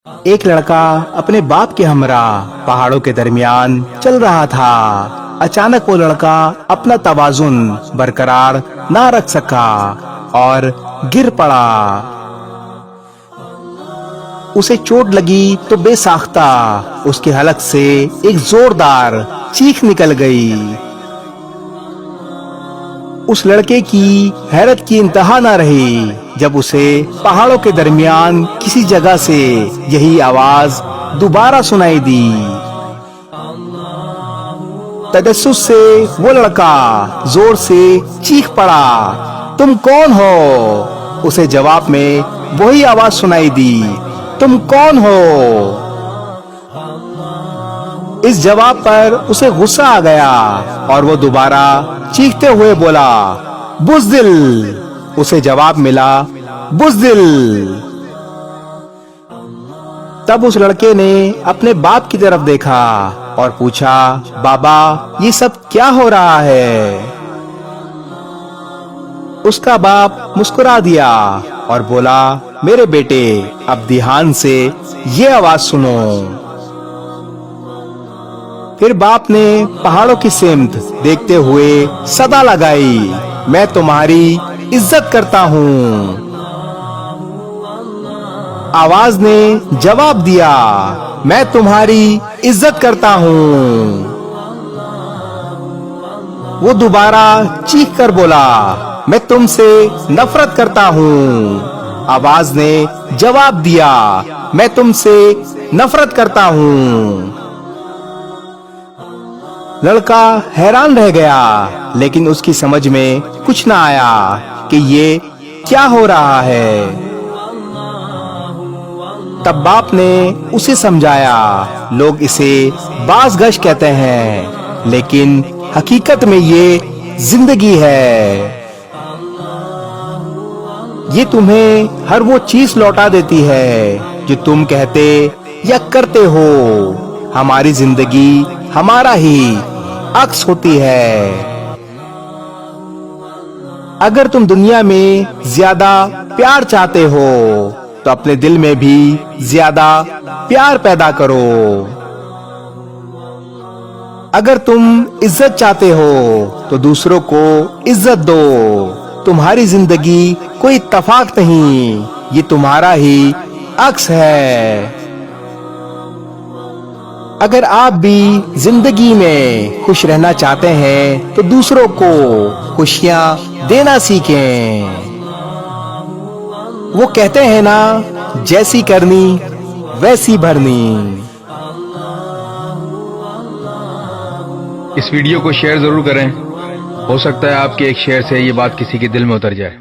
ایک لڑکا اپنے باپ کے ہمراہ پہاڑوں کے درمیان چل رہا تھا۔ اچانک وہ لڑکا اپنا توازن برقرار نہ رکھ سکا اور گر پڑا۔ اسے چوٹ لگی تو بے ساختہ اس کے حلق سے ایک زوردار چیخ نکل گئی۔ اس لڑکے کی حیرت کی انتہا نہ رہی جب اسے پہاڑوں کے درمیان کسی جگہ سے یہی آواز دوبارہ سنائی دی۔ تجسس سے وہ لڑکا زور سے چیخ پڑا، تم کون ہو؟ اسے جواب میں وہی آواز سنائی دی، تم کون ہو؟ اس جواب پر اسے غصہ آ گیا اور وہ دوبارہ چیختے ہوئے بولا، بزدل۔ اسے جواب ملا، بزدل۔ تب اس لڑکے نے اپنے باپ کی طرف دیکھا اور پوچھا، بابا یہ سب کیا ہو رہا ہے؟ اس کا باپ مسکرا دیا اور بولا، میرے بیٹے اب دھیان سے یہ آواز سنو۔ پھر باپ نے پہاڑوں کی سمت دیکھتے ہوئے صدا لگائی، میں تمہاری عزت کرتا ہوں۔ آواز نے جواب دیا، میں تمہاری عزت کرتا ہوں۔ وہ دوبارہ چیخ کر بولا، میں تم سے نفرت کرتا ہوں۔ آواز نے جواب دیا، میں تم سے نفرت کرتا ہوں۔ لڑکا حیران رہ گیا لیکن اس کی سمجھ میں کچھ نہ آیا کہ یہ کیا ہو رہا ہے۔ تب باپ نے اسے سمجھایا، لوگ اسے باز گشت کہتے ہیں لیکن حقیقت میں یہ زندگی ہے۔ یہ تمہیں ہر وہ چیز لوٹا دیتی ہے جو تم کہتے یا کرتے ہو۔ ہماری زندگی ہمارا ہی عکس ہوتی ہے۔ اگر تم دنیا میں زیادہ پیار چاہتے ہو تو اپنے دل میں بھی زیادہ پیار پیدا کرو۔ اگر تم عزت چاہتے ہو تو دوسروں کو عزت دو۔ تمہاری زندگی کوئی اتفاق نہیں، یہ تمہارا ہی عکس ہے۔ اگر آپ بھی زندگی میں خوش رہنا چاہتے ہیں تو دوسروں کو خوشیاں دینا سیکھیں۔ وہ کہتے ہیں نا، جیسی کرنی ویسی بھرنی۔ اس ویڈیو کو شیئر ضرور کریں، ہو سکتا ہے آپ کے ایک شیئر سے یہ بات کسی کے دل میں اتر جائے۔